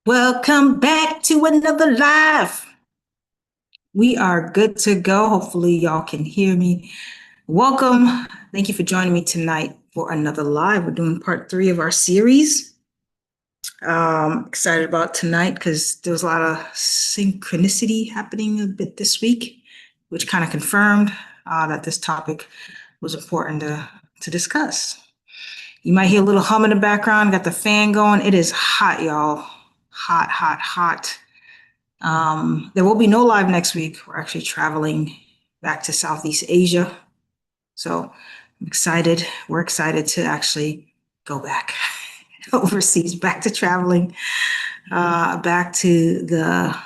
Welcome back to another live. We are good to go. Hopefully, y'all can hear me. Welcome. Thank you for joining me tonight for another live. We're doing part 3 of our series. Excited about tonight because there was a lot of synchronicity happening a bit this week, which kind of confirmed that this topic was important to discuss. You might hear a little hum in the background. Got the fan going. It is hot, y'all. Hot, hot, hot. There will be no live next week. We're actually traveling back to Southeast Asia. So I'm excited. We're excited to actually go back overseas, back to traveling, back to the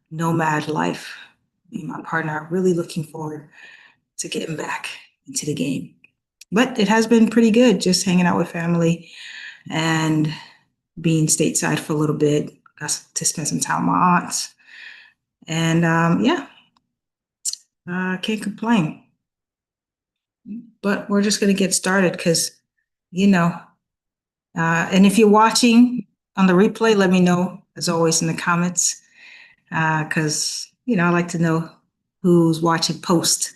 nomad life. Me and my partner are really looking forward to getting back into the game. But it has been pretty good just hanging out with family and being stateside for a little bit. Got to spend some time with my aunts. And yeah, can't complain. But we're just going to get started because, you know, and if you're watching on the replay, let me know, as always, in the comments, because, I like to know who's watching post.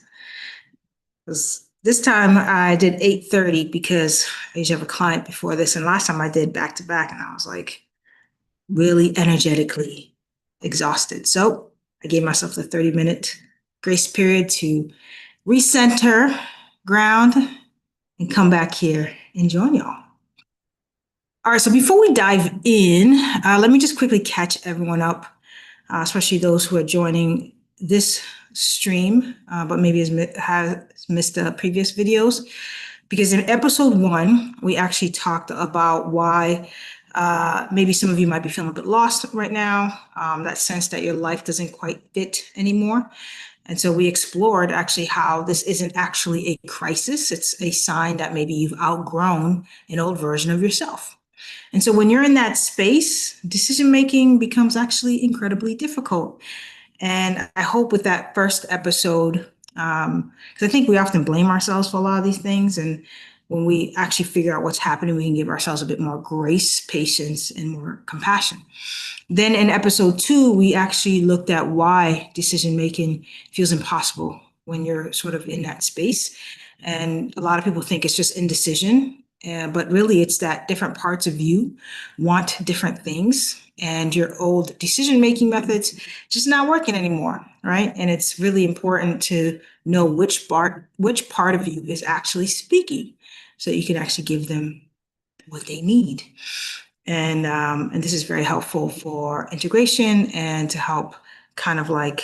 Because this time I did 8:30 because I usually have a client before this. And last time I did back to back, and I was like really energetically exhausted. So I gave myself the 30-minute grace period to recenter, ground, and come back here and join y'all. All right, so before we dive in, let me just quickly catch everyone up, especially those who are joining this stream, but maybe has missed the previous videos. Because in episode 1, we actually talked about why maybe some of you might be feeling a bit lost right now, that sense that your life doesn't quite fit anymore. And so we explored actually how this isn't actually a crisis. It's a sign that maybe you've outgrown an old version of yourself. And so when you're in that space, decision making becomes actually incredibly difficult. And I hope with that first episode, because I think we often blame ourselves for a lot of these things. And when we actually figure out what's happening, we can give ourselves a bit more grace, patience, and more compassion. Then in episode 2, we actually looked at why decision making feels impossible when you're sort of in that space. And a lot of people think it's just indecision, but really it's that different parts of you want different things and your old decision making methods just not working anymore, right? And it's really important to know which part of you is actually speaking so you can actually give them what they need. And this is very helpful for integration and to help kind of like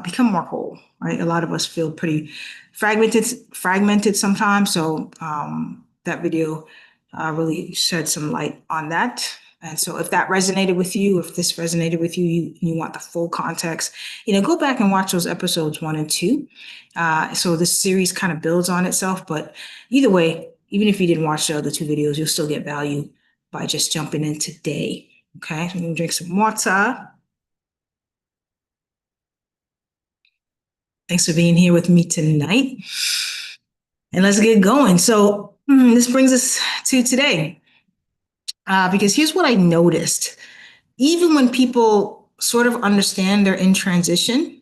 become more whole, right? A lot of us feel pretty fragmented sometimes. So that video really shed some light on that. And so if that resonated with you, if this resonated with you, you want the full context, go back and watch those episodes 1 and 2. So this series kind of builds on itself, but either way, even if you didn't watch the other 2 videos, you'll still get value by just jumping in today. Okay, so I'm gonna drink some water. Thanks for being here with me tonight. And let's get going. So this brings us to today. Because here's what I noticed. Even when people sort of understand they're in transition,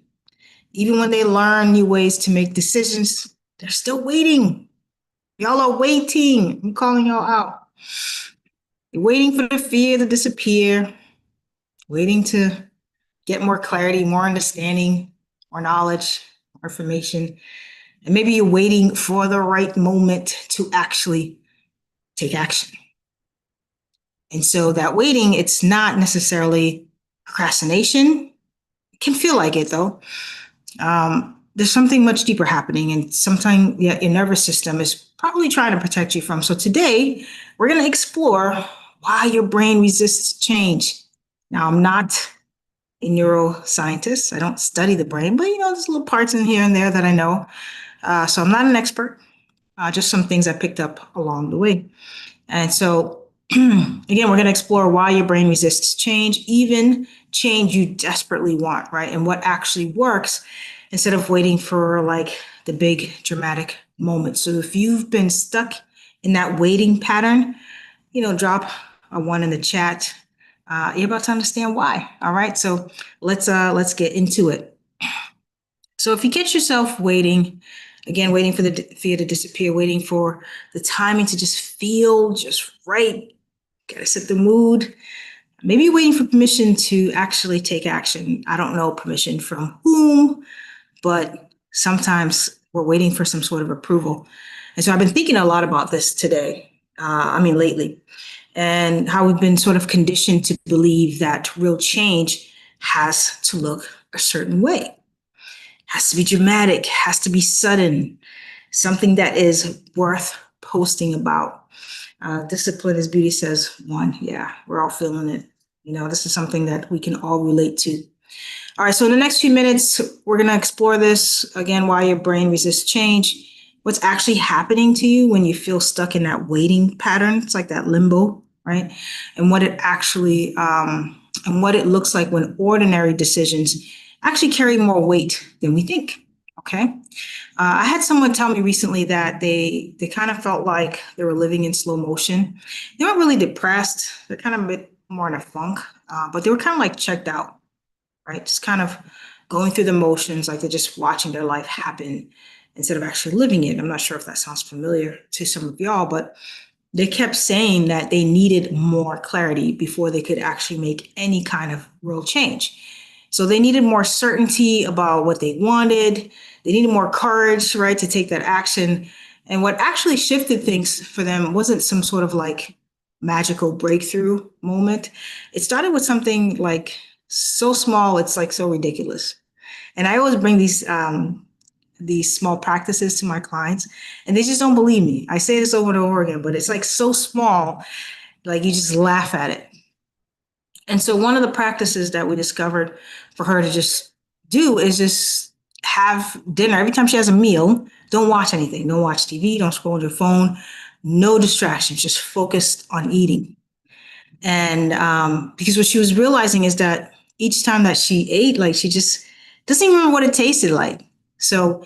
even when they learn new ways to make decisions, they're still waiting. Y'all are waiting. I'm calling y'all out. You're waiting for the fear to disappear, waiting to get more clarity, more understanding, more knowledge, more information. And maybe you're waiting for the right moment to actually take action. And so that waiting, it's not necessarily procrastination. It can feel like it though. There's something much deeper happening, and sometimes your nervous system is probably trying to protect you from. So today, we're going to explore why your brain resists change. Now, I'm not a neuroscientist. I don't study the brain, but there's little parts in here and there that I know. So I'm not an expert, just some things I picked up along the way. And so again, we're going to explore why your brain resists change, even change you desperately want, right? And what actually works instead of waiting for like the big dramatic moment. So if you've been stuck in that waiting pattern, drop a 1 in the chat. you're about to understand why. All right, so let's get into it. So if you catch yourself waiting, again, waiting for the fear to disappear, waiting for the timing to just feel just right, gotta set the mood. Maybe you're waiting for permission to actually take action. I don't know permission from whom, but sometimes we're waiting for some sort of approval. And so I've been thinking a lot about this today, lately, and how we've been sort of conditioned to believe that real change has to look a certain way, has to be dramatic, has to be sudden, something that is worth posting about. Discipline as beauty says one. Yeah, we're all feeling it. This is something that we can all relate to. All right, so in the next few minutes, we're going to explore this again, why your brain resists change, what's actually happening to you when you feel stuck in that waiting pattern. It's like that limbo, right? And what it actually, and what it looks like when ordinary decisions actually carry more weight than we think. Okay. I had someone tell me recently that they kind of felt like they were living in slow motion. They weren't really depressed. They're kind of a bit more in a funk, but they were kind of like checked out, right? Just kind of going through the motions, like they're just watching their life happen instead of actually living it. I'm not sure if that sounds familiar to some of y'all, but they kept saying that they needed more clarity before they could actually make any kind of real change. So they needed more certainty about what they wanted. They needed more courage, right, to take that action. And what actually shifted things for them wasn't some sort of like magical breakthrough moment. It started with something like so small, it's like so ridiculous. And I always bring these small practices to my clients, and they just don't believe me. I say this over and over again, but it's like so small, like you just laugh at it. And so one of the practices that we discovered for her to just do is just have dinner. Every time she has a meal, don't watch anything. Don't watch TV, don't scroll on your phone, no distractions, just focused on eating. And because what she was realizing is that each time that she ate, like she just doesn't even remember what it tasted like. So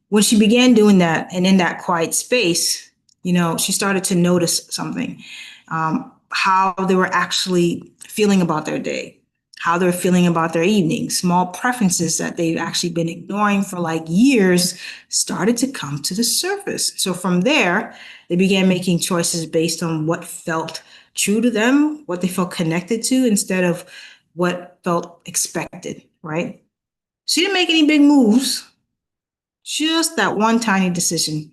when she began doing that and in that quiet space, she started to notice something, how they were actually feeling about their day, how they're feeling about their evening. Small preferences that they've actually been ignoring for like years started to come to the surface. So from there, they began making choices based on what felt true to them, what they felt connected to, instead of what felt expected, right? She didn't make any big moves, just that one tiny decision.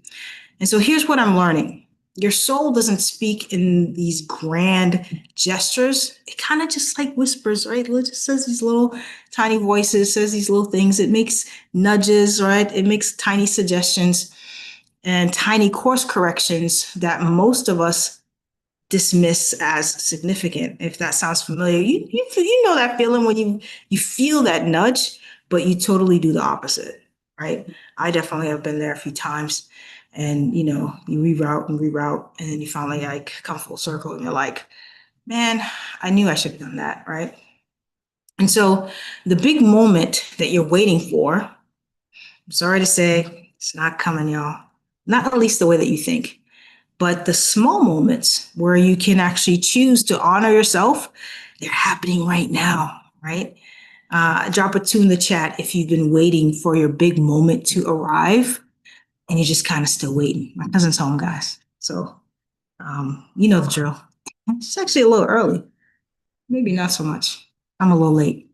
And so here's what I'm learning. Your soul doesn't speak in these grand gestures. It kind of just like whispers, right? It just says these little tiny voices, says these little things. It makes nudges, right? It makes tiny suggestions and tiny course corrections that most of us dismiss as significant. If that sounds familiar, you know that feeling when you feel that nudge, but you totally do the opposite, right? I definitely have been there a few times, and you reroute and reroute, and then you finally like come full circle, and you're like, man, I knew I should have done that, right? And so the big moment that you're waiting for, I'm sorry to say, it's not coming, y'all. Not at least the way that you think. But the small moments where you can actually choose to honor yourself, they're happening right now, right? Drop a two in the chat if you've been waiting for your big moment to arrive and you're just kind of still waiting. My cousin's home, guys. So, you know the drill. It's actually a little early. Maybe not so much. I'm a little late.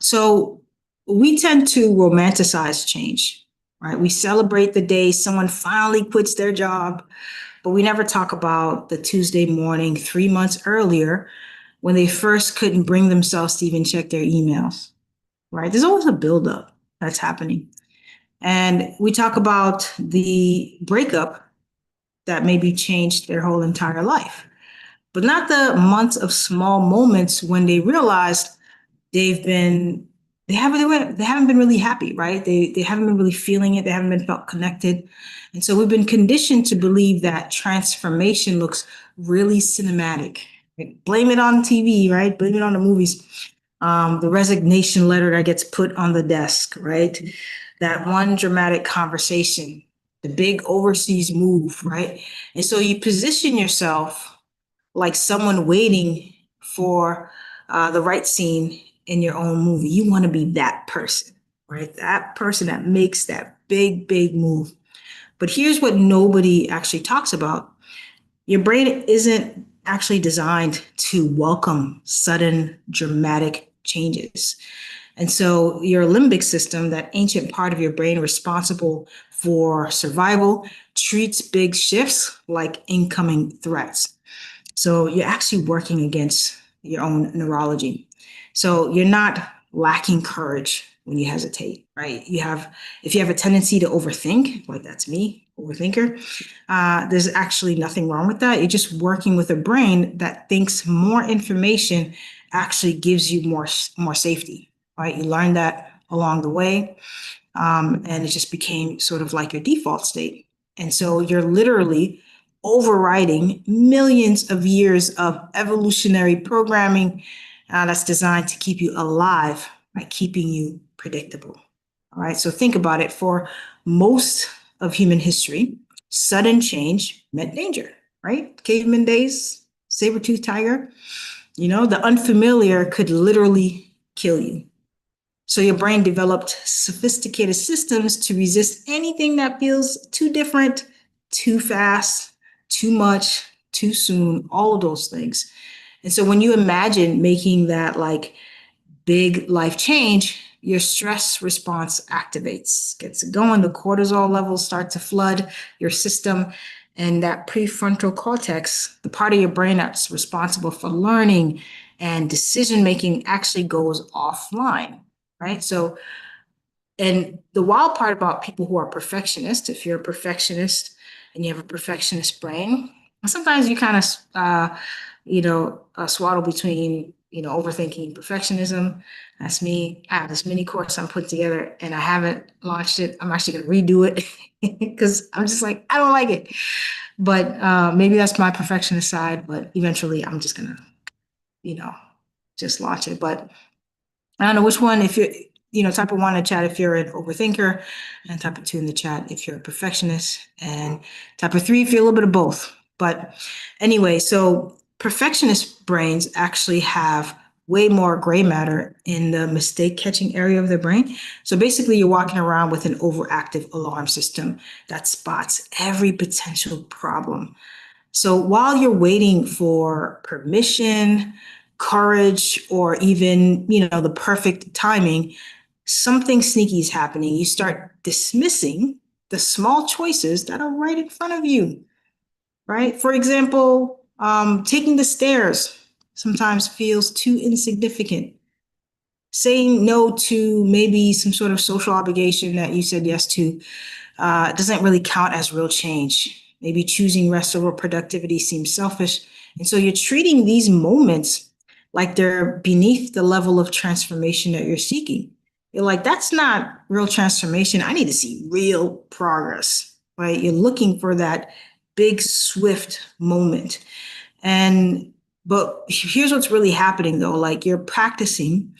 So we tend to romanticize change, right? We celebrate the day someone finally quits their job, but we never talk about the Tuesday morning 3 months earlier when they first couldn't bring themselves to even check their emails, right? There's always a buildup that's happening. And we talk about the breakup that maybe changed their whole entire life, but not the months of small moments when they realized they've been they haven't been really happy, right? They haven't been really feeling it. They haven't been felt connected. And so we've been conditioned to believe that transformation looks really cinematic. Right? Blame it on TV, right? Blame it on the movies. The resignation letter that gets put on the desk, right? That one dramatic conversation, the big overseas move, right? And so you position yourself like someone waiting for the right scene in your own movie. You want to be that person, right? That person that makes that big, big move. But here's what nobody actually talks about. Your brain isn't actually designed to welcome sudden dramatic changes. And so your limbic system, that ancient part of your brain responsible for survival, treats big shifts like incoming threats. So you're actually working against your own neurology. So you're not lacking courage when you hesitate, right? If you have a tendency to overthink, like that's me, overthinker, there's actually nothing wrong with that. You're just working with a brain that thinks more information actually gives you more safety, right? You learn that along the way, and it just became sort of like your default state. And so you're literally overriding millions of years of evolutionary programming that's designed to keep you alive by keeping you predictable. All right, so think about it. For most of human history, sudden change meant danger, right? Caveman days, saber-toothed tiger, the unfamiliar could literally kill you. So your brain developed sophisticated systems to resist anything that feels too different, too fast, too much, too soon, all of those things. And so when you imagine making that like big life change, your stress response activates, gets it going. The cortisol levels start to flood your system. And that prefrontal cortex, the part of your brain that's responsible for learning and decision making, actually goes offline, right? So, and the wild part about people who are perfectionists, if you're a perfectionist and you have a perfectionist brain, sometimes you kind of, swaddle between, overthinking, perfectionism. That's me. I have this mini course I'm putting together and I haven't launched it. I'm actually going to redo it because I'm just like, I don't like it. But maybe that's my perfectionist side, but eventually I'm just going to, just launch it. But I don't know which one, if you're, type of one in the chat if you're an overthinker, and type of two in the chat if you're a perfectionist, and type of three if you're a little bit of both. But anyway, so perfectionist brains actually have way more gray matter in the mistake catching area of the brain. So basically, you're walking around with an overactive alarm system that spots every potential problem. So while you're waiting for permission, courage, or even, the perfect timing, something sneaky is happening. You start dismissing the small choices that are right in front of you, right? For example, taking the stairs sometimes feels too insignificant. Saying no to maybe some sort of social obligation that you said yes to doesn't really count as real change. Maybe choosing rest over productivity seems selfish. And so you're treating these moments like they're beneath the level of transformation that you're seeking. You're like, that's not real transformation. I need to see real progress, right? You're looking for that big, swift moment. But here's what's really happening though, like you're practicing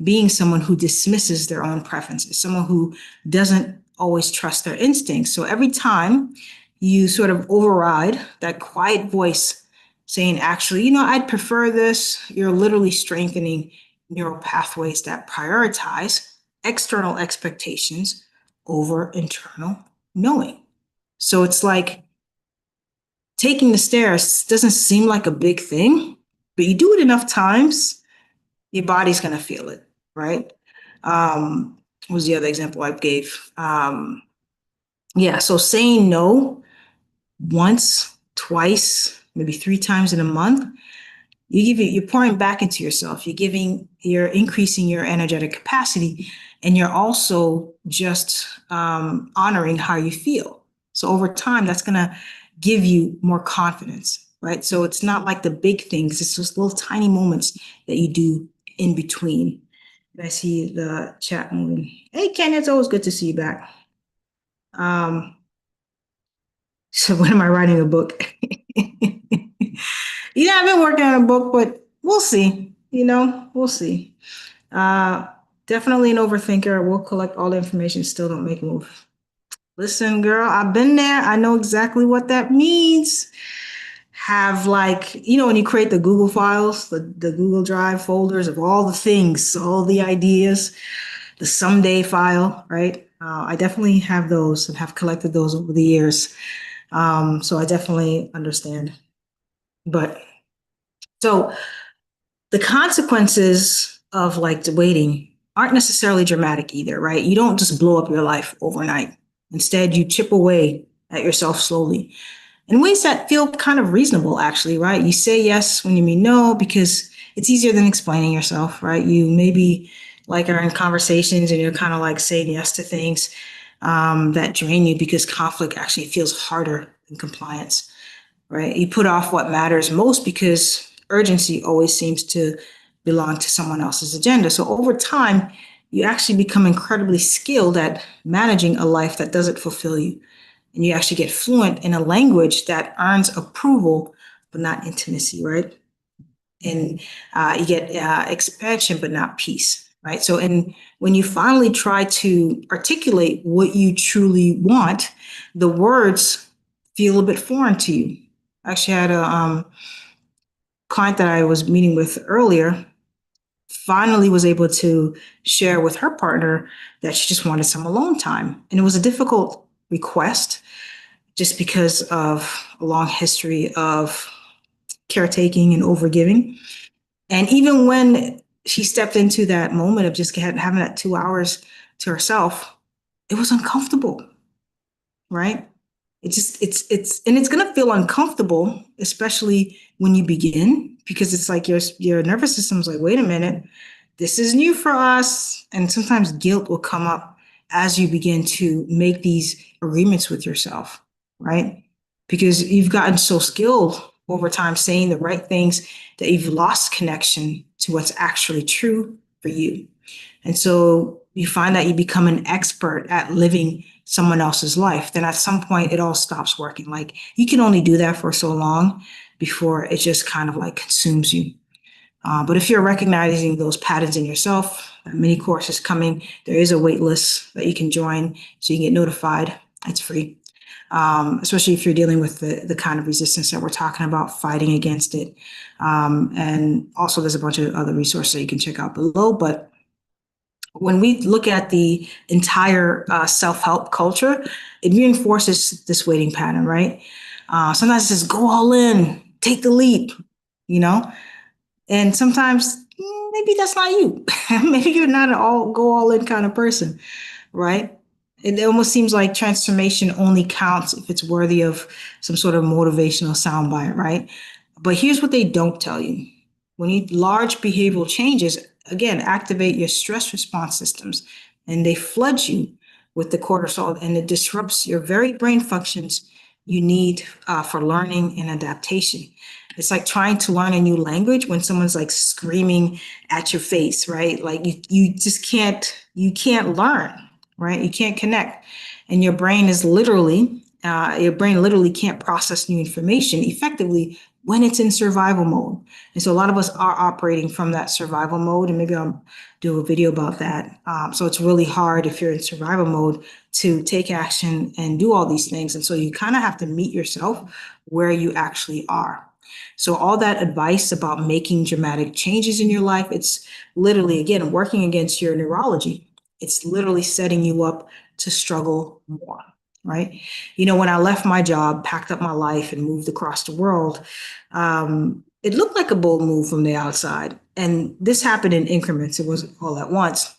being someone who dismisses their own preferences, someone who doesn't always trust their instincts. So every time you sort of override that quiet voice saying, actually, I'd prefer this, you're literally strengthening neural pathways that prioritize external expectations over internal knowing. So it's like taking the stairs doesn't seem like a big thing, but you do it enough times, your body's going to feel it, right? What was the other example I gave? Yeah, so saying no once, twice, maybe three times in a month, you're pouring back into yourself. You're increasing your energetic capacity, and you're also just honoring how you feel. So over time, that's gonna give you more confidence, right? So it's not like the big things; it's just little tiny moments that you do in between. I see the chat moving. Hey, Ken, it's always good to see you back. So when am I writing a book? I've been working on a book, but we'll see. We'll see. Uh, Definitely an overthinker. We'll collect all the information, still don't make a move. Listen, girl, I've been there. I know exactly what that means. have like, when you create the Google files, the Google Drive folders of all the things, all the ideas, the someday file, right? I definitely have those and have collected those over the years. So I definitely understand. But so the consequences of like waiting aren't necessarily dramatic either, right? You don't just blow up your life overnight. Instead, you chip away at yourself slowly in ways that feel kind of reasonable, actually, right? You say yes when you mean no because it's easier than explaining yourself, right? You maybe like are in conversations and you're kind of like saying yes to things that drain you because conflict actually feels harder than compliance, right? You put off what matters most because urgency always seems to belong to someone else's agenda. So over time, you actually become incredibly skilled at managing a life that doesn't fulfill you. And you actually get fluent in a language that earns approval, but not intimacy, right? And you get expansion, but not peace, right? So, and when you finally try to articulate what you truly want, the words feel a bit foreign to you. I actually had a client that I was meeting with earlier finally was able to share with her partner that she just wanted some alone time. And it was a difficult request just because of a long history of caretaking and overgiving. And even when she stepped into that moment of just having that 2 hours to herself, it was uncomfortable, right? And it's gonna feel uncomfortable, especially when you begin, because it's like your nervous system's like, wait a minute, this is new for us. And sometimes guilt will come up as you begin to make these agreements with yourself, right? Because you've gotten so skilled over time saying the right things that you've lost connection to what's actually true for you. And so you find that you become an expert at living someone else's life. Then at some point, it all stops working. Like you can only do that for so long before it just kind of like consumes you. But if you're recognizing those patterns in yourself, mini course is coming. There is a wait list that you can join so you can get notified. It's free. Especially if you're dealing with the kind of resistance that we're talking about, fighting against it. And also there's a bunch of other resources that you can check out below. But when we look at the entire self-help culture, it reinforces this waiting pattern, right? Sometimes it says, go all in, take the leap, you know? And sometimes maybe that's not you. Maybe you're not an all go all in kind of person, right? It almost seems like transformation only counts if it's worthy of some sort of motivational soundbite, right? But here's what they don't tell you. When you large behavioral changes, again, activate your stress response systems and they flood you with the cortisol and it disrupts your very brain functions you need for learning and adaptation. It's like trying to learn a new language when someone's like screaming at your face, right? Like you just can't learn, right? You can't connect. And your brain literally can't process new information effectively when it's in survival mode. And so a lot of us are operating from that survival mode, and maybe I'll do a video about that. So it's really hard if you're in survival mode to take action and do all these things. And so you kind of have to meet yourself where you actually are. So all that advice about making dramatic changes in your life, it's literally, again, working against your neurology. It's literally setting you up to struggle more, right? When I left my job, packed up my life and moved across the world, it looked like a bold move from the outside. And this happened in increments. It wasn't all at once.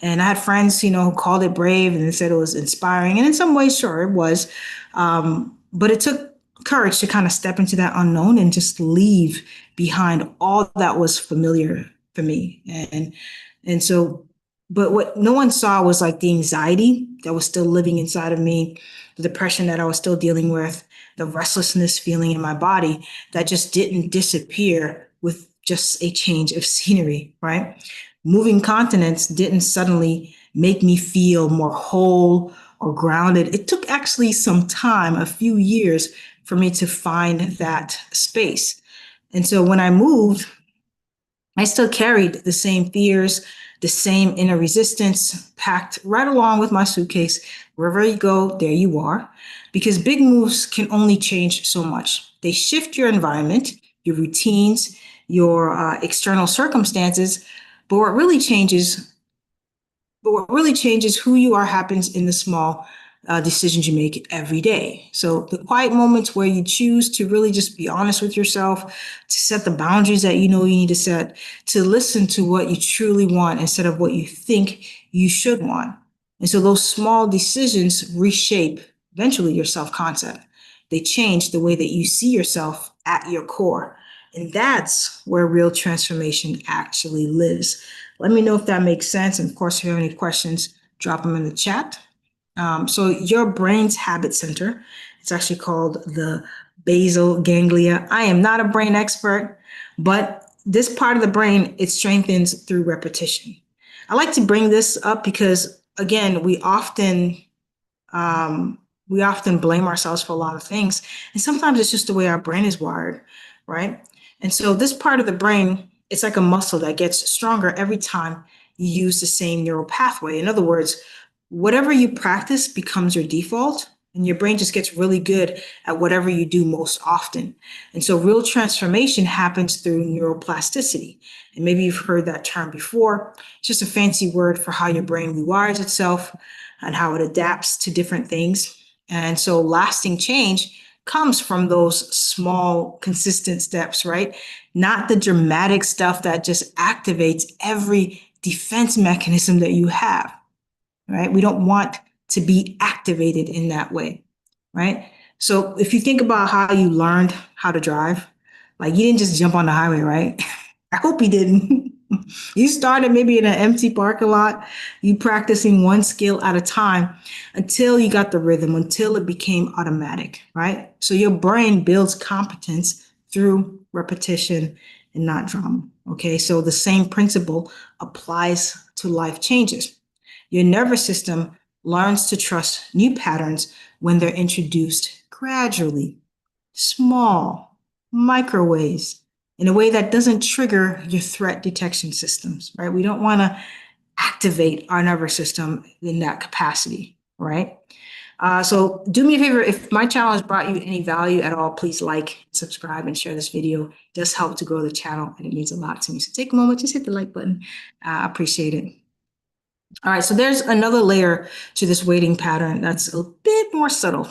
And I had friends, who called it brave and they said it was inspiring. And in some ways, sure, it was. But it took courage to kind of step into that unknown and just leave behind all that was familiar for me. And so, but what no one saw was like the anxiety that was still living inside of me, the depression that I was still dealing with, the restlessness feeling in my body that just didn't disappear with just a change of scenery, right? Moving continents didn't suddenly make me feel more whole or grounded. It took actually some time, a few years, for me to find that space. And so when I moved, I still carried the same fears, the same inner resistance packed right along with my suitcase. Wherever you go, there you are. Because big moves can only change so much. They shift your environment, your routines, your external circumstances, but what really changes who you are happens in the small decisions you make every day. So the quiet moments where you choose to really just be honest with yourself, to set the boundaries that you know you need to set, to listen to what you truly want instead of what you think you should want. And so those small decisions reshape eventually your self-concept. They change the way that you see yourself at your core. And that's where real transformation actually lives. Let me know if that makes sense. And of course, if you have any questions, drop them in the chat. So your brain's habit center, it's actually called the basal ganglia. I am not a brain expert, but this part of the brain, it strengthens through repetition. I like to bring this up because, again, we often blame ourselves for a lot of things. And sometimes it's just the way our brain is wired, right? And so this part of the brain, it's like a muscle that gets stronger every time you use the same neural pathway. In other words, whatever you practice becomes your default, and your brain just gets really good at whatever you do most often. And so real transformation happens through neuroplasticity. And maybe you've heard that term before. It's just a fancy word for how your brain rewires itself and how it adapts to different things. And so lasting change comes from those small, consistent steps, right? Not the dramatic stuff that just activates every defense mechanism that you have, right? We don't want to be activated in that way, right? So if you think about how you learned how to drive, like you didn't just jump on the highway, right? I hope you didn't. You started maybe in an empty parking lot, you practicing one skill at a time until you got the rhythm, until it became automatic, right? So your brain builds competence through repetition and not drama. Okay, so the same principle applies to life changes. Your nervous system learns to trust new patterns when they're introduced gradually, small, microwaves, in a way that doesn't trigger your threat detection systems, right? We don't want to activate our nervous system in that capacity, right? So do me a favor, if my channel has brought you any value at all, please like, subscribe, and share this video. It does help to grow the channel, and it means a lot to me. So take a moment, just hit the like button. I appreciate it. All right, so there's another layer to this waiting pattern that's a bit more subtle.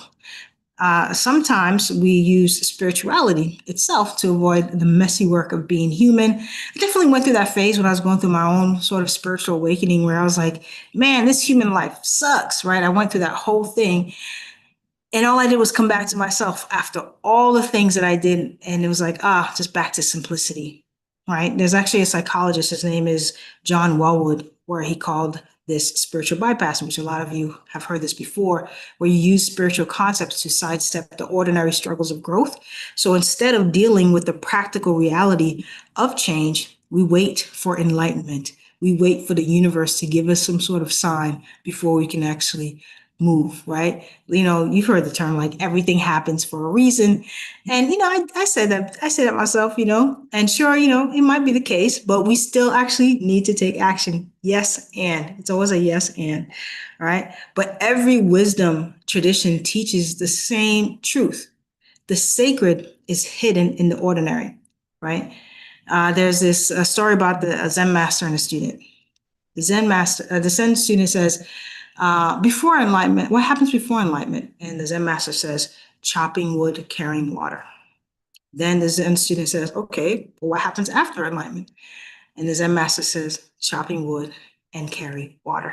Sometimes we use spirituality itself to avoid the messy work of being human. I definitely went through that phase when I was going through my own sort of spiritual awakening where I was like, man, this human life sucks, right? I went through that whole thing. And all I did was come back to myself after all the things that I did. And it was like, just back to simplicity, right? There's actually a psychologist, his name is John Wellwood, where he called this spiritual bypass, which a lot of you have heard this before, where you use spiritual concepts to sidestep the ordinary struggles of growth. So instead of dealing with the practical reality of change, we wait for enlightenment. We wait for the universe to give us some sort of sign before we can actually move, right? You know, you've heard the term like everything happens for a reason. And, I say that myself, and sure, it might be the case, but we still actually need to take action. Yes, and it's always a yes, and, right? But every wisdom tradition teaches the same truth. The sacred is hidden in the ordinary, right? There's this story about the Zen master and a student. The Zen student says, before enlightenment, what happens before enlightenment? And the Zen master says, chopping wood, carrying water. Then the Zen student says, okay, well, what happens after enlightenment? And the Zen master says, chopping wood and carry water.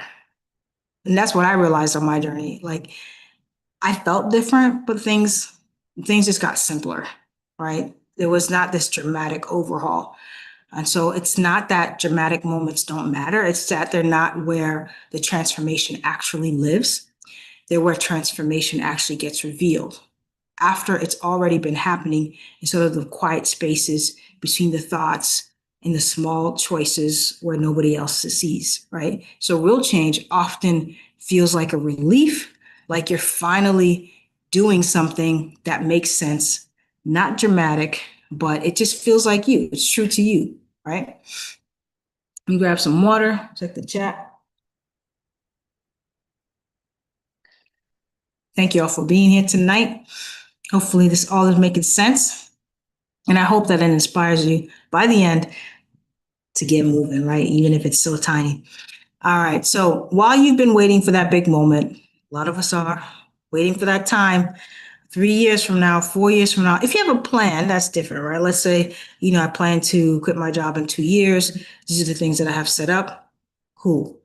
And that's what I realized on my journey. Like, I felt different, but things just got simpler, right? There was not this dramatic overhaul. And so it's not that dramatic moments don't matter. It's that they're not where the transformation actually lives. They're where transformation actually gets revealed after it's already been happening in sort of the quiet spaces between the thoughts and the small choices where nobody else sees, right? So real change often feels like a relief, like you're finally doing something that makes sense, not dramatic, but it just feels like you. It's true to you, right? Let me grab some water, check the chat. Thank you all for being here tonight. Hopefully this all is making sense. And I hope that it inspires you by the end to get moving, right? Even if it's so tiny. All right. So while you've been waiting for that big moment, a lot of us are waiting for that time 3 years from now, 4 years from now. If you have a plan, that's different, right? Let's say, I plan to quit my job in 2 years. These are the things that I have set up. Cool.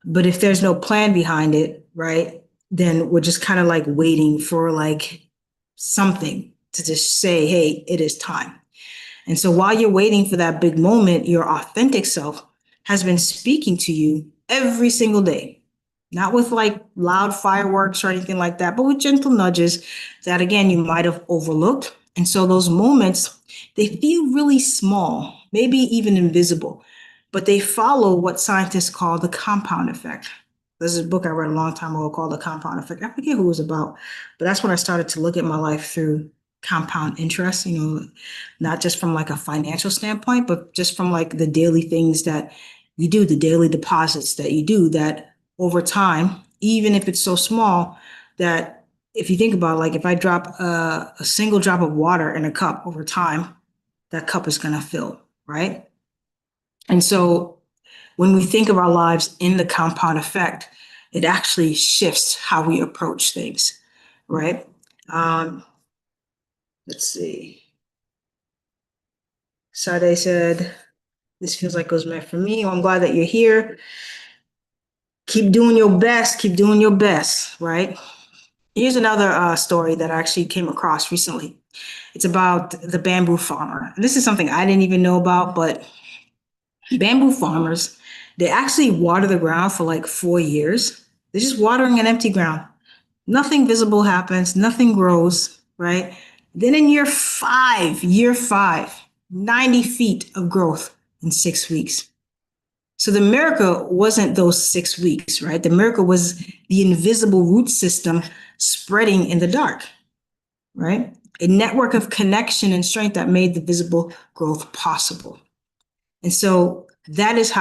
But if there's no plan behind it, right, then we're just kind of like waiting for like something to just say, hey, it is time. And so while you're waiting for that big moment, your authentic self has been speaking to you every single day, not with like loud fireworks or anything like that, but with gentle nudges that, again, you might have overlooked. And so those moments, they feel really small, maybe even invisible, but they follow what scientists call the compound effect. There's a book I read a long time ago called The Compound Effect. I forget who it was about, but that's when I started to look at my life through compound interest, not just from like a financial standpoint, but just from like the daily things that you do, the daily deposits that you do that over time, even if it's so small that if you think about it, like if I drop a single drop of water in a cup over time, that cup is going to fill, right? And so when we think of our lives in the compound effect, it actually shifts how we approach things, right? Um, let's see. Sade said, this feels like it was meant for me. Well, I'm glad that you're here. Keep doing your best. Keep doing your best, right? Here's another story that I actually came across recently. It's about the bamboo farmer. This is something I didn't even know about, but bamboo farmers, they actually water the ground for like 4 years. They're just watering an empty ground. Nothing visible happens, nothing grows, right? Then in year five, 90 feet of growth in 6 weeks. So the miracle wasn't those 6 weeks, right? The miracle was the invisible root system spreading in the dark, right? A network of connection and strength that made the visible growth possible. And so that's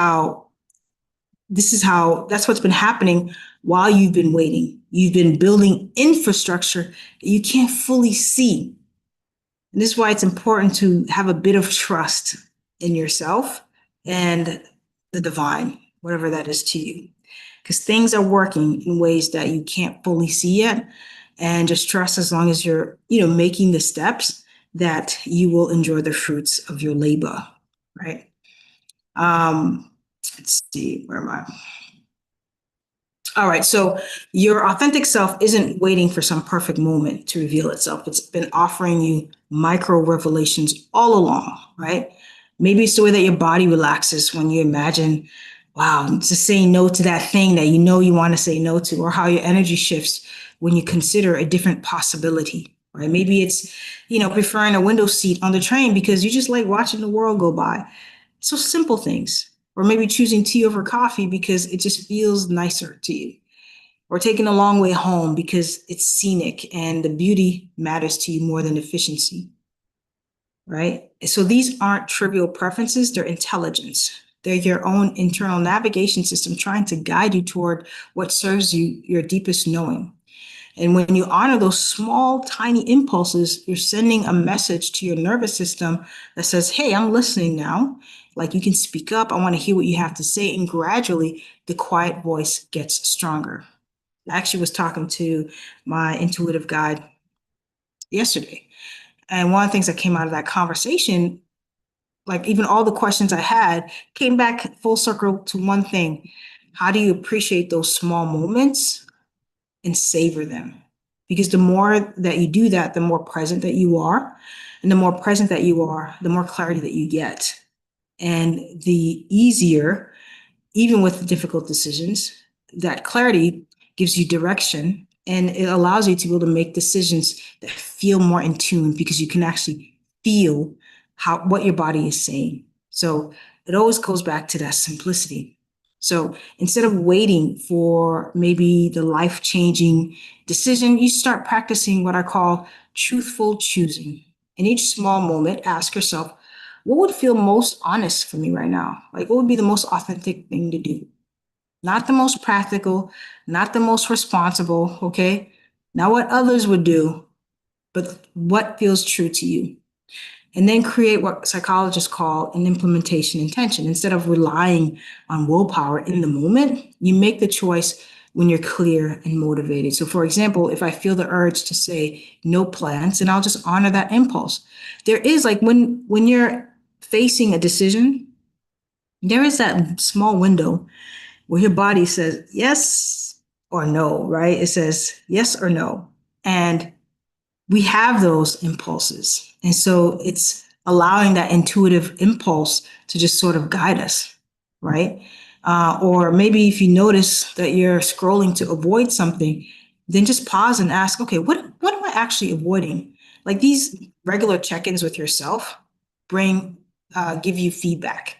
what's been happening while you've been waiting. You've been building infrastructure that you can't fully see. And this is why it's important to have a bit of trust in yourself and the divine, whatever that is to you. Because things are working in ways that you can't fully see yet. And just trust as long as you're, making the steps that you will enjoy the fruits of your labor, right? Let's see, where am I? All right, so your authentic self isn't waiting for some perfect moment to reveal itself. It's been offering you micro revelations all along, right? Maybe it's the way that your body relaxes when you imagine, wow, just saying no to that thing that you want to say no to, or how your energy shifts when you consider a different possibility, right? Maybe it's, preferring a window seat on the train because you just like watching the world go by. So simple things. Or maybe choosing tea over coffee because it just feels nicer to you. Or taking a long way home because it's scenic and the beauty matters to you more than efficiency, right? So these aren't trivial preferences, they're intelligence. They're your own internal navigation system trying to guide you toward what serves you, your deepest knowing. And when you honor those small, tiny impulses, you're sending a message to your nervous system that says, hey, I'm listening now. Like, you can speak up. I want to hear what you have to say. And gradually, the quiet voice gets stronger. I actually was talking to my intuitive guide yesterday. And one of the things that came out of that conversation, like even all the questions I had, came back full circle to one thing. How do you appreciate those small moments and savor them? Because the more that you do that, the more present that you are. And the more present that you are, the more clarity that you get. And the easier, even with difficult decisions, that clarity gives you direction and it allows you to be able to make decisions that feel more in tune because you can actually feel what your body is saying. So it always goes back to that simplicity. So instead of waiting for maybe the life-changing decision, you start practicing what I call truthful choosing. In each small moment, ask yourself, what would feel most honest for me right now? Like, what would be the most authentic thing to do? Not the most practical, not the most responsible, okay? Not what others would do, but what feels true to you. And then create what psychologists call an implementation intention. Instead of relying on willpower in the moment, you make the choice when you're clear and motivated. So, for example, if I feel the urge to say no plans, then I'll just honor that impulse. There is like when you're facing a decision, there is that small window where your body says yes or no, right? It says yes or no. And we have those impulses. And so it's allowing that intuitive impulse to just sort of guide us, right? Or maybe if you notice that you're scrolling to avoid something, then just pause and ask, okay, what am I actually avoiding? Like these regular check-ins with yourself give you feedback,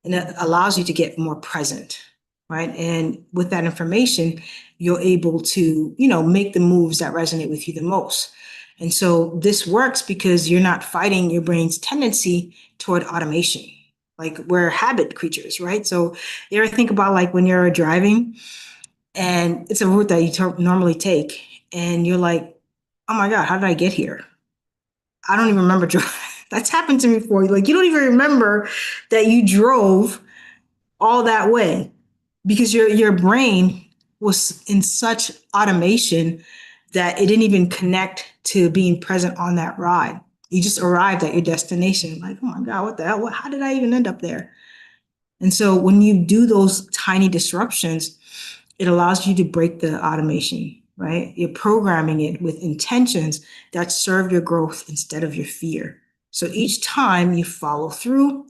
and it allows you to get more present, right? And with that information, you're able to, make the moves that resonate with you the most. And so this works because you're not fighting your brain's tendency toward automation. Like we're habit creatures, right? So you ever think about like when you're driving and it's a route that you normally take and you're like, oh my God, how did I get here? I don't even remember driving. That's happened to me before. Like you don't even remember that you drove all that way because your brain was in such automation that it didn't even connect to being present on that ride. You just arrived at your destination like, oh my God, what the hell? How did I even end up there? And so when you do those tiny disruptions, it allows you to break the automation, right? You're programming it with intentions that serve your growth instead of your fear. So each time you follow through,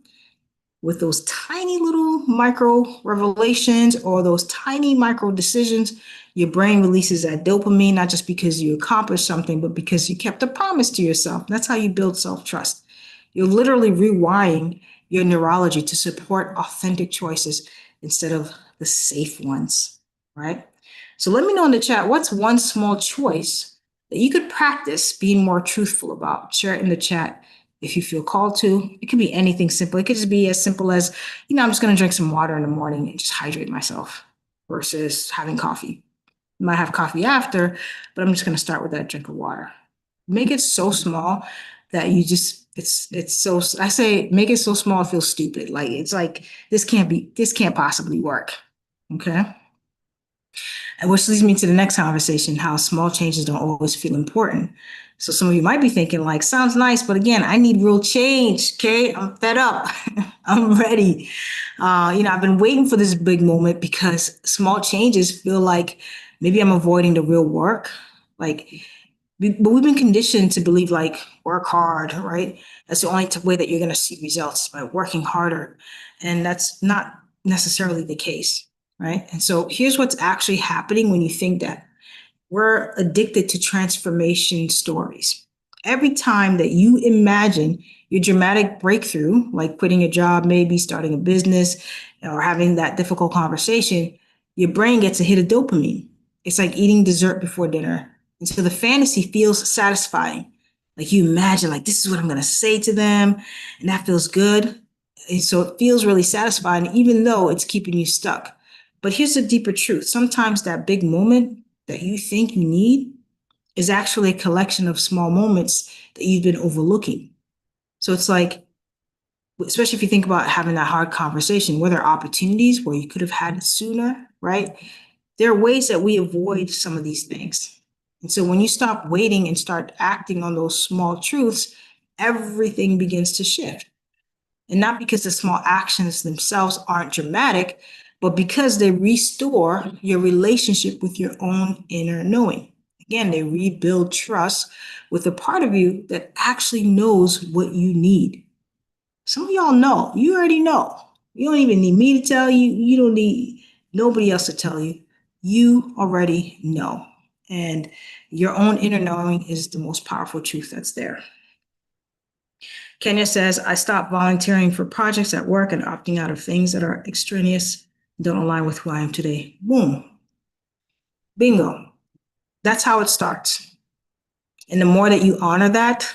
with those tiny little micro revelations or those tiny micro decisions, your brain releases that dopamine, not just because you accomplished something, but because you kept a promise to yourself. That's how you build self-trust. You're literally rewiring your neurology to support authentic choices instead of the safe ones, right? So let me know in the chat, what's one small choice that you could practice being more truthful about? Share it in the chat if you feel called to. It could be anything simple. It could just be as simple as, I'm just going to drink some water in the morning and just hydrate myself versus having coffee. I might have coffee after, but I'm just going to start with that drink of water. Make it so small that you just, it's so, I say, make it so small it feels stupid. Like, it's like, this can't possibly work. Okay. And which leads me to the next conversation, how small changes don't always feel important. So some of you might be thinking like, sounds nice, but again, I need real change. Okay. I'm fed up. I'm ready. I've been waiting for this big moment because small changes feel like maybe I'm avoiding the real work. Like, but we've been conditioned to believe like work hard, right? That's the only way that you're going to see results, by working harder. And that's not necessarily the case, right? And so here's what's actually happening when you think that. We're addicted to transformation stories. Every time that you imagine your dramatic breakthrough, like quitting a job, maybe starting a business, or having that difficult conversation, your brain gets a hit of dopamine. It's like eating dessert before dinner. And so the fantasy feels satisfying. Like you imagine, like, this is what I'm going to say to them, and that feels good. And so it feels really satisfying, even though it's keeping you stuck. But here's the deeper truth. Sometimes that big moment that you think you need is actually a collection of small moments that you've been overlooking. So it's like, especially if you think about having that hard conversation, were there opportunities where you could have had it sooner, right? There are ways that we avoid some of these things. And so when you stop waiting and start acting on those small truths, everything begins to shift. And not because the small actions themselves aren't dramatic, but because they restore your relationship with your own inner knowing. Again, they rebuild trust with a part of you that actually knows what you need. Some of y'all know, you already know. You don't even need me to tell you. You don't need nobody else to tell you. You already know. And your own inner knowing is the most powerful truth that's there. Kenya says, I stopped volunteering for projects at work and opting out of things that are extraneous, don't align with who I am today. Boom. Bingo. That's how it starts. And the more that you honor that,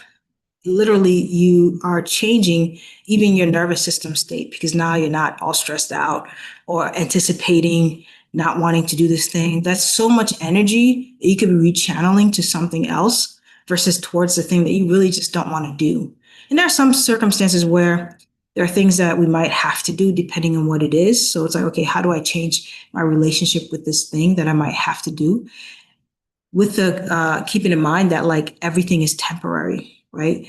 literally you are changing even your nervous system state, because now you're not all stressed out or anticipating not wanting to do this thing. That's so much energy that you could be rechanneling to something else versus towards the thing that you really just don't want to do. And there are some circumstances where there are things that we might have to do depending on what it is. So it's like, okay, how do I change my relationship with this thing that I might have to do? With the keeping in mind that like everything is temporary, right?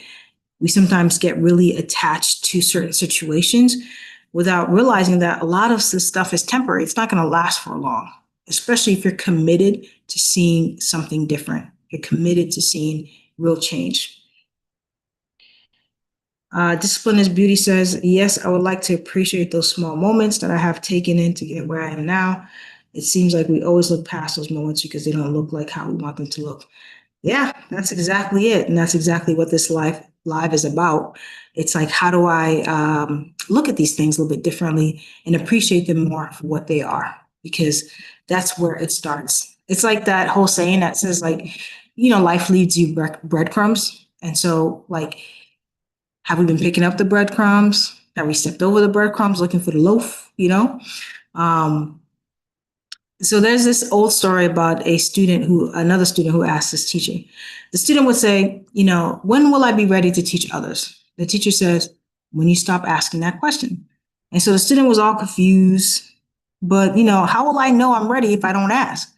We sometimes get really attached to certain situations without realizing that a lot of this stuff is temporary. It's not going to last for long, especially if you're committed to seeing something different. You're committed to seeing real change. Discipline is beauty says, yes, I would like to appreciate those small moments that I have taken in to get where I am now. It seems like we always look past those moments because they don't look like how we want them to look. Yeah, that's exactly it. And that's exactly what this live is about. It's like, how do I look at these things a little bit differently and appreciate them more for what they are? Because that's where it starts. It's like that whole saying that says like, life leads you breadcrumbs. And so like, have we been picking up the breadcrumbs? Have we stepped over the breadcrumbs looking for the loaf? Um, so there's this old story about another student who asked his teacher. The student would say, when will I be ready to teach others? The teacher says, when you stop asking that question. And so the student was all confused, but how will I know I'm ready if I don't ask?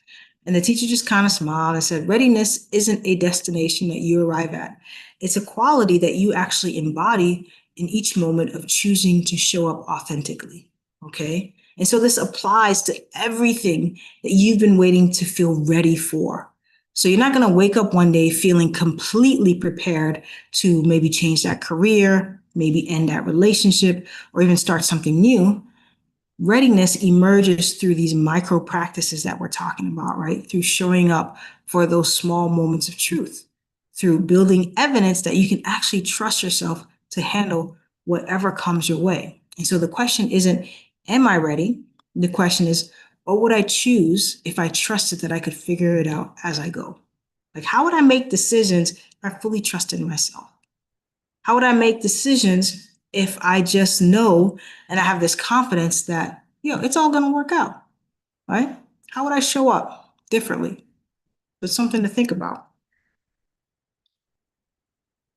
And the teacher just kind of smiled and said, readiness isn't a destination that you arrive at. It's a quality that you actually embody in each moment of choosing to show up authentically. Okay. And so this applies to everything that you've been waiting to feel ready for. So you're not going to wake up one day feeling completely prepared to maybe change that career, maybe end that relationship, or even start something new. Readiness emerges through these micro practices that we're talking about, right? Through showing up for those small moments of truth, through building evidence that you can actually trust yourself to handle whatever comes your way. And so the question isn't, am I ready? The question is, what would I choose if I trusted that I could figure it out as I go? Like, how would I make decisions if I fully trusted myself? How would I make decisions if I just know and I have this confidence that, it's all going to work out, right? How would I show up differently? It's something to think about.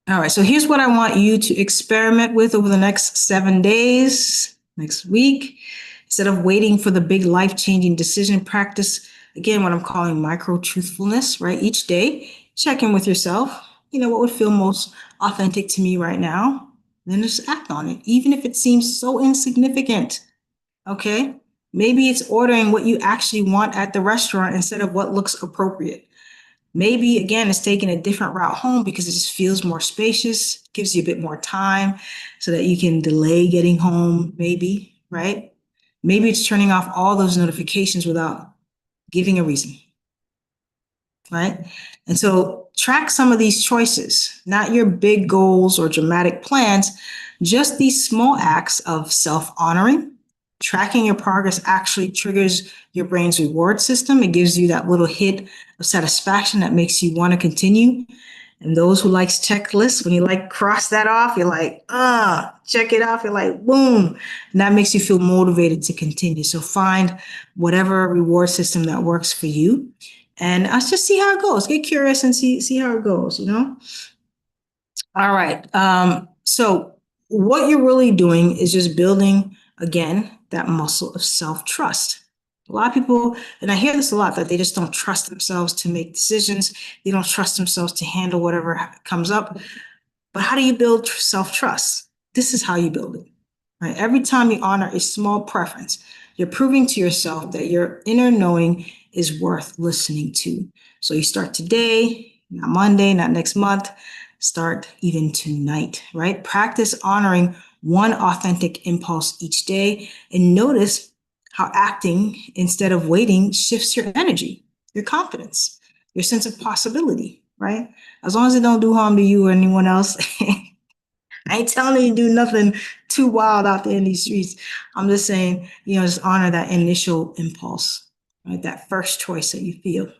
All right, so here's what I want you to experiment with over the next 7 days, next week. Instead of waiting for the big life-changing decision, practice, again, what I'm calling micro-truthfulness, right? Each day, check in with yourself. What would feel most authentic to me right now? Then just act on it, even if it seems so insignificant, okay? Maybe it's ordering what you actually want at the restaurant instead of what looks appropriate. Maybe, again, it's taking a different route home because it just feels more spacious, gives you a bit more time so that you can delay getting home, maybe, right? Maybe it's turning off all those notifications without giving a reason, right? And so track some of these choices, not your big goals or dramatic plans, just these small acts of self-honoring. Tracking your progress actually triggers your brain's reward system. It gives you that little hit of satisfaction that makes you want to continue. And those who likes checklists, when you cross that off, you're like, check it off. You're like, boom. And that makes you feel motivated to continue. So find whatever reward system that works for you. And let's just see how it goes. Get curious and see how it goes, All right. So what you're really doing is just building, again, that muscle of self-trust. A lot of people, and I hear this a lot, that they just don't trust themselves to make decisions. They don't trust themselves to handle whatever comes up. But how do you build self-trust? This is how you build it, right? Every time you honor a small preference, you're proving to yourself that your inner knowing is worth listening to. So you start today, not Monday, not next month. Start even tonight, right? Practice honoring one authentic impulse each day and notice how acting instead of waiting shifts your energy, your confidence, your sense of possibility, right? As long as it don't do harm to you or anyone else. I ain't telling you to do nothing too wild out there in these streets. I'm just saying, just honor that initial impulse, right? That first choice that you feel.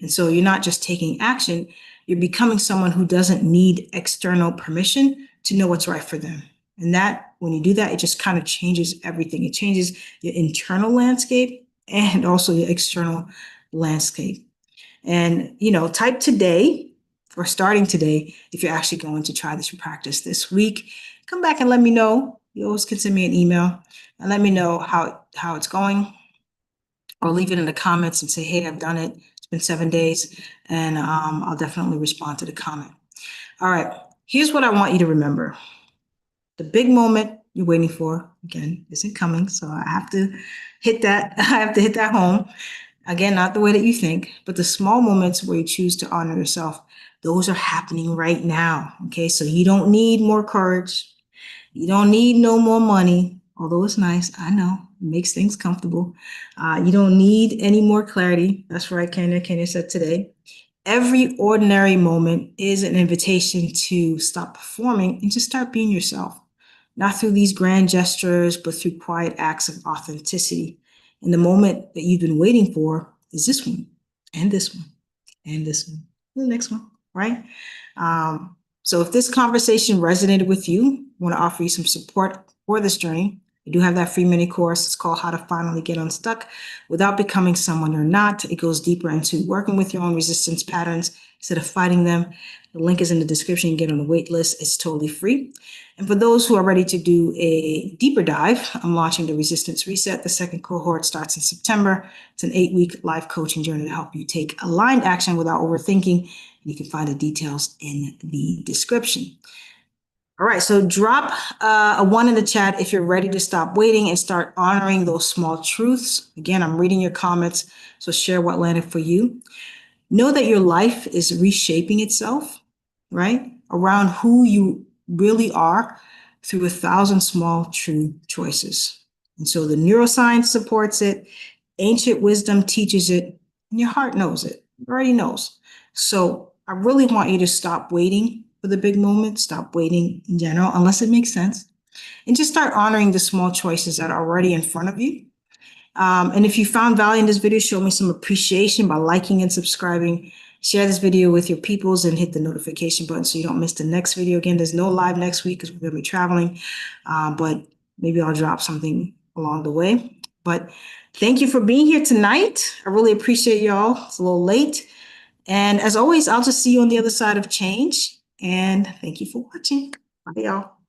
And so you're not just taking action, you're becoming someone who doesn't need external permission to know what's right for them. And that, when you do that, it just kind of changes everything. It changes your internal landscape and also your external landscape. And, type today or starting today if you're actually going to try this practice this week. Come back and let me know. You always can send me an email and let me know how it's going, or leave it in the comments and say, hey, I've done it. It's been 7 days, and I'll definitely respond to the comment. All right, here's what I want you to remember. The big moment you're waiting for, again, isn't coming, so I have to hit that. I have to hit that home. Again, not the way that you think, but the small moments where you choose to honor yourself, those are happening right now. Okay, so you don't need more courage. You don't need no more money, although it's nice. I know, it makes things comfortable. You don't need any more clarity. That's right, Kenya. Kenya said today. Every ordinary moment is an invitation to stop performing and just start being yourself. Not through these grand gestures, but through quiet acts of authenticity. And the moment that you've been waiting for is this one, and this one, and this one, and the next one, right? So if this conversation resonated with you, I want to offer you some support for this journey. I do have that free mini course. It's called How to Finally Get Unstuck Without Becoming Someone You're Not. It goes deeper into working with your own resistance patterns instead of fighting them. The link is in the description. You can get on the wait list. It's totally free. And for those who are ready to do a deeper dive, I'm launching the Resistance Reset. The second cohort starts in September. It's an 8-week live coaching journey to help you take aligned action without overthinking. You can find the details in the description. All right, so drop a 1 in the chat if you're ready to stop waiting and start honoring those small truths. Again, I'm reading your comments, so share what landed for you. Know that your life is reshaping itself, right, around who you really are through 1,000 small true choices. And so the neuroscience supports it, ancient wisdom teaches it, and your heart knows it. It already knows. So I really want you to stop waiting for the big moment, stop waiting in general, unless it makes sense, and just start honoring the small choices that are already in front of you. And if you found value in this video, show me some appreciation by liking and subscribing. Share this video with your peoples and hit the notification button so you don't miss the next video. Again, there's no live next week because we're going to be traveling, but maybe I'll drop something along the way. But thank you for being here tonight. I really appreciate y'all. It's a little late. And as always, I'll just see you on the other side of change. And thank you for watching. Bye, y'all.